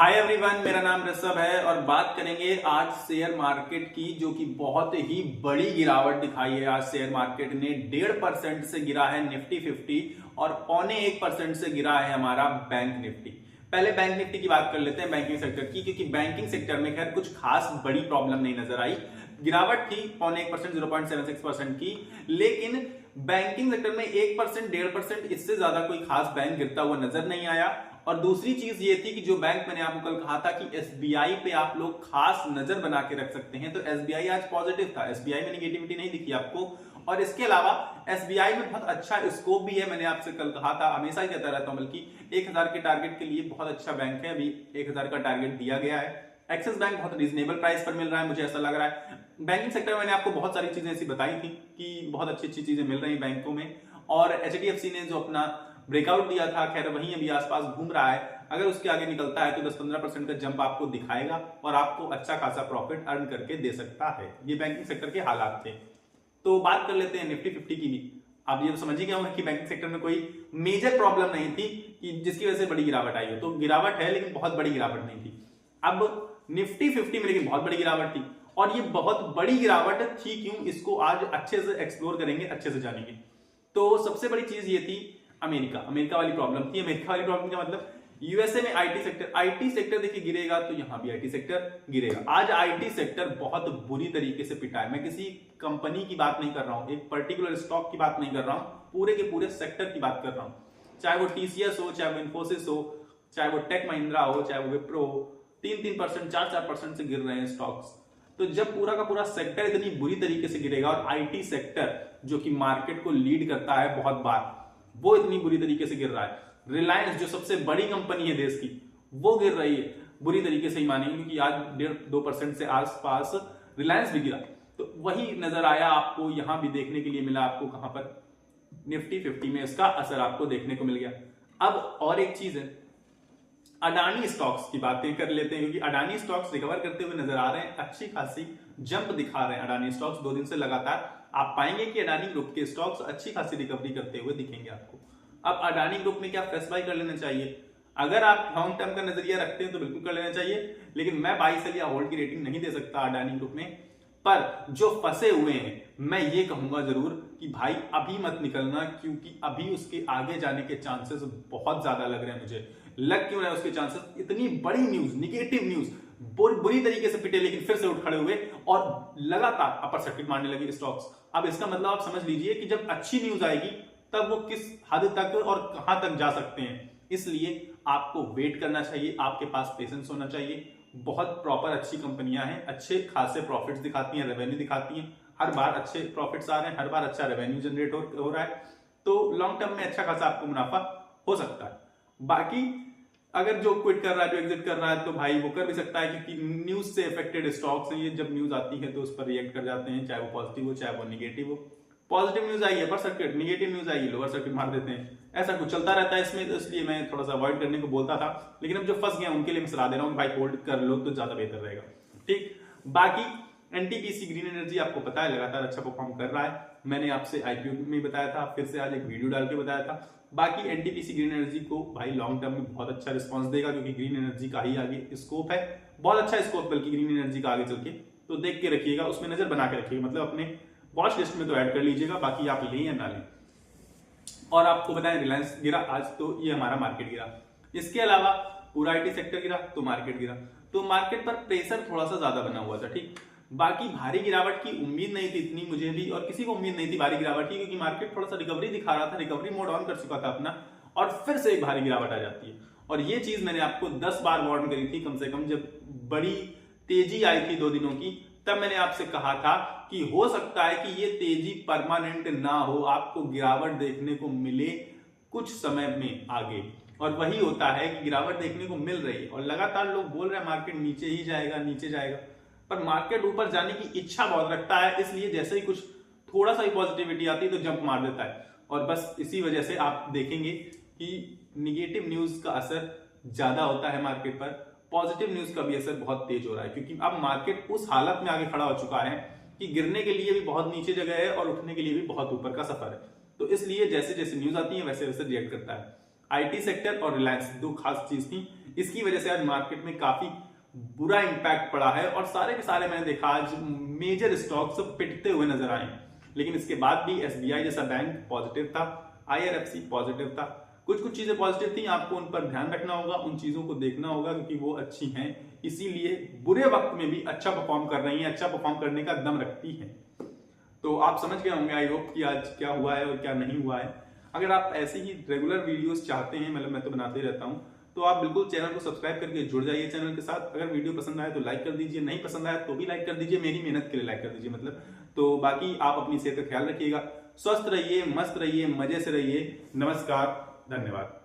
Hi everyone, मेरा नाम ऋषभ है और बात करेंगे आज शेयर मार्केट की, जो कि बहुत ही बड़ी गिरावट दिखाई है। आज शेयर मार्केट ने 1.5% से गिरा है निफ्टी 50 और 0.25% से गिरा है हमारा बैंक निफ्टी। पहले बैंक निफ्टी की बात कर लेते हैं, बैंकिंग सेक्टर की, क्योंकि बैंकिंग सेक्टर में खैर कुछ खास बड़ी प्रॉब्लम नहीं नजर आई। गिरावट थी 0.1%, 0.76% की, लेकिन बैंकिंग सेक्टर में 1%, 1.5%, इससे ज्यादा कोई खास बैंक गिरता हुआ नजर नहीं आया। और दूसरी चीज ये थी कि जो बैंक मैंने आपको कल कहा था कि एसबीआई पे आप लोग खास नजर बना के रख सकते हैं, तो एसबीआई आज पॉजिटिव था। एसबीआई में नेगेटिविटी नहीं दिखी आपको। और इसके अलावा एसबीआई में बहुत अच्छा स्कोप भी है। मैंने आपसे कल कहा था, हमेशा ही कहता रहता हूं, बल्कि 1000 के टारगेट के लिए बहुत अच्छा बैंक है। अभी 1000 का टारगेट दिया गया है। एक्सिस बैंक बहुत रीजनेबल प्राइस पर मिल रहा है, मुझे ऐसा लग रहा है। बैंकिंग सेक्टर में मैंने आपको बहुत सारी चीजें ऐसी बताई थी कि बहुत अच्छी अच्छी चीजें मिल रही हैं बैंकों में। और एचडीएफसी ने जो अपना ब्रेकआउट दिया था, खैर वहीं अभी आसपास घूम रहा है। अगर उसके आगे निकलता है तो 10-15% का जंप आपको दिखाएगा और आपको अच्छा खासा प्रॉफिट अर्न करके दे सकता है। ये बैंकिंग सेक्टर के हालात थे। तो बात कर लेते हैं निफ्टी 50 की भी। आप ये तो समझ ही गए होंगे कि बैंकिंग सेक्टर में कोई मेजर प्रॉब्लम नहीं थी कि जिसकी वजह से बड़ी गिरावट आई हो। तो गिरावट है, लेकिन बहुत बड़ी गिरावट नहीं थी। अब निफ्टी 50 में लेकिन बहुत बड़ी गिरावट थी। और ये बहुत बड़ी गिरावट थी क्यों, इसको आज अच्छे से एक्सप्लोर करेंगे, अच्छे से जानेंगे। तो सबसे बड़ी चीज ये थी अमेरिका वाली प्रॉब्लम थी। अमेरिका वाली प्रॉब्लम का मतलब यूएसए में आईटी सेक्टर देखिए गिरेगा, तो यहां भी आईटी सेक्टर गिरेगा। आज आईटी सेक्टर बहुत बुरी तरीके से पिटा है। मैं किसी कंपनी की बात नहीं कर रहा हूं, एक पर्टिकुलर स्टॉक की बात नहीं कर रहा हूं, पूरे के पूरे सेक्टर की बात कर रहा हूं। चाहे वो टीसीएस हो, चाहे वो इन्फोसिस हो, चाहे वो टेक महिंद्रा हो, चाहे वो विप्रो हो, 3-3%, 4-4% से गिर रहे हैं स्टॉक्स। तो जब पूरा का पूरा सेक्टर इतनी बुरी तरीके से गिरेगा, और आईटी सेक्टर जो कि मार्केट को लीड करता है बहुत बार, वो इतनी बुरी तरीके से गिर रहा है। रिलायंस जो सबसे बड़ी कंपनी है देश की, वो गिर रही है बुरी तरीके से ही मानेंगे, क्योंकि आज 1.5-2% से आसपास रिलायंस भी गिरा। तो वही नजर आया आपको, यहां भी देखने के लिए मिला आपको। कहां पर? निफ्टी 50 में इसका असर आपको देखने को मिल गया। अब और एक चीज है, अडानी स्टॉक्स की बातें कर लेते हैं, क्योंकि अडानी स्टॉक्स रिकवर करते हुए नजर आ रहे हैं, अच्छी खासी जंप दिखा रहे हैं अडानी स्टॉक्स 2 दिन से लगातार। आप पाएंगे कि अडानी ग्रुप के स्टॉक्स अच्छी खासी रिकवरी करते हुए दिखेंगे आपको। अब अडानी ग्रुप में क्या फ्रेश बाई कर लेना चाहिए? अगर आप लॉन्ग टर्म का नजरिया रखते हैं तो बिल्कुल कर लेना चाहिए, लेकिन मैं बाई सेल या होल्ड की रेटिंग नहीं दे सकता अडानी ग्रुप में। पर जो फंसे हुए हैं, मैं ये कहूंगा जरूर कि भाई अभी मत निकलना, क्योंकि अभी उसके आगे जाने के चांसेस बहुत ज्यादा लग रहे हैं मुझे। लग क्यों रहा है उसके चांसेस? इतनी बड़ी न्यूज, निगेटिव न्यूज, बुरी तरीके से पिटे, लेकिन फिर से उठ खड़े हुए और लगातार अपर सर्किट मारने लगे स्टॉक्स। अब इसका मतलब आप समझ लीजिए कि जब अच्छी न्यूज आएगी तब वो किस हद तक और कहां तक जा सकते हैं। इसलिए आपको वेट करना चाहिए, आपके पास पेशेंस होना चाहिए। बहुत प्रॉपर अच्छी कंपनियां हैं, अच्छे खासे प्रॉफिट्स दिखाती हैं, रेवेन्यू दिखाती हैं, हर बार अच्छे प्रॉफिट्स आ रहे हैं, हर बार अच्छा रेवेन्यू जनरेट हो रहा है। तो लॉन्ग टर्म में अच्छा खासा आपको मुनाफा हो सकता है। बाकी अगर जो क्विट कर रहा है, जो एग्जिट कर रहा है, तो भाई वो कर भी सकता है, क्योंकि न्यूज से अफेक्टेड स्टॉक्स हैं ये। जब न्यूज आती है तो उस पर रिएक्ट कर जाते हैं, चाहे वो पॉजिटिव हो चाहे वो निगेटिव हो। पॉजिटिव न्यूज आई है अपर सर्किट, निगेटिव न्यूज आई है लोअर सर्किट मार देते हैं। ऐसा कुछ चलता रहता है इसमें, तो इसलिए मैं थोड़ा सा अवॉइड करने को बोलता था। लेकिन अब जो फंस गए उनके लिए मैं सलाह दे रहा हूँ, भाई होल्ड कर लो तो ज्यादा बेहतर रहेगा। ठीक। बाकी एनटीपीसी ग्रीन एनर्जी आपको पता है लगातार अच्छा परफॉर्म कर रहा है। मैंने आपसे आईपीओ में बताया था, फिर से आज एक वीडियो डाल के बताया था। बाकी एनटीपीसी ग्रीन एनर्जी को भाई लॉन्ग टर्म में बहुत अच्छा रिस्पांस देगा, क्योंकि ग्रीन एनर्जी का ही आगे स्कोप है, बहुत अच्छा स्कोप, बल्कि ग्रीन एनर्जी का आगे चल के। तो देख के रखिएगा, उसमें नजर बना के रखिएगा, मतलब अपने वॉच लिस्ट में तो ऐड कर लीजिएगा, बाकी आप लें या ना लें। और आपको बताएं रिलायंस गिरा आज, तो ये हमारा मार्केट गिरा। इसके अलावा पूरा आईटी सेक्टर गिरा तो मार्केट गिरा। तो मार्केट पर प्रेशर थोड़ा सा ज्यादा बना हुआ था। ठीक। बाकी भारी गिरावट की उम्मीद नहीं थी इतनी, मुझे भी और किसी को उम्मीद नहीं थी भारी गिरावट की, क्योंकि मार्केट थोड़ा सा रिकवरी दिखा रहा था, रिकवरी मोड ऑन कर चुका था अपना, और फिर से एक भारी गिरावट आ जाती है। और ये चीज मैंने आपको 10 बार वार्न करी थी कम से कम, जब बड़ी तेजी आई थी 2 दिनों की, तब मैंने आपसे कहा था कि हो सकता है कि ये तेजी परमानेंट ना हो, आपको गिरावट देखने को मिले कुछ समय में आगे। और वही होता है कि गिरावट देखने को मिल रही है, और लगातार लोग बोल रहे हैं मार्केट नीचे ही जाएगा, नीचे जाएगा, पर मार्केट ऊपर जाने की इच्छा बहुत रखता है। इसलिए जैसे ही कुछ थोड़ा सा ही पॉजिटिविटी आती है तो जंप मार देता है। और बस इसी वजह से आप देखेंगे कि निगेटिव न्यूज का असर ज्यादा होता है मार्केट पर, पॉजिटिव न्यूज का भी असर बहुत तेज हो रहा है, क्योंकि अब मार्केट उस हालत में आगे खड़ा हो चुका है कि गिरने के लिए भी बहुत नीचे जगह है और उठने के लिए भी बहुत ऊपर का सफर है। तो इसलिए जैसे जैसे न्यूज आती है वैसे वैसे रिएक्ट करता है। आईटी सेक्टर और रिलायंस, दो खास चीज थी। इसकी वजह से आज मार्केट में काफी बुरा इंपैक्ट पड़ा है और सारे के सारे मैंने देखा आज मेजर स्टॉक्स सब पिटते हुए नजर आए। लेकिन इसके बाद भी एसबीआई जैसा बैंक पॉजिटिव था, आईआरएफसी पॉजिटिव था, कुछ कुछ चीजें पॉजिटिव थी। आपको उन पर ध्यान रखना होगा, उन चीजों को देखना होगा क्योंकि वो अच्छी हैं, इसीलिए बुरे वक्त में भी अच्छा परफॉर्म कर रही हैं, अच्छा परफॉर्म करने का दम रखती हैं। तो आप समझ गए होंगे आई होप कि आज क्या हुआ है और क्या नहीं हुआ है। अगर आप ऐसे ही रेगुलर वीडियोस चाहते हैं, मतलब मैं तो बनाते ही रहता हूं, तो आप बिल्कुल चैनल को सब्सक्राइब करके जुड़ जाइए चैनल के साथ। अगर वीडियो पसंद आए तो लाइक कर दीजिए, नहीं पसंद आए तो भी लाइक कर दीजिए, मेरी मेहनत के लिए लाइक कर दीजिए मतलब। तो बाकी आप अपनी सेहत का ख्याल रखिएगा, स्वस्थ रहिए, मस्त रहिए, मजे से रहिए। नमस्कार, धन्यवाद।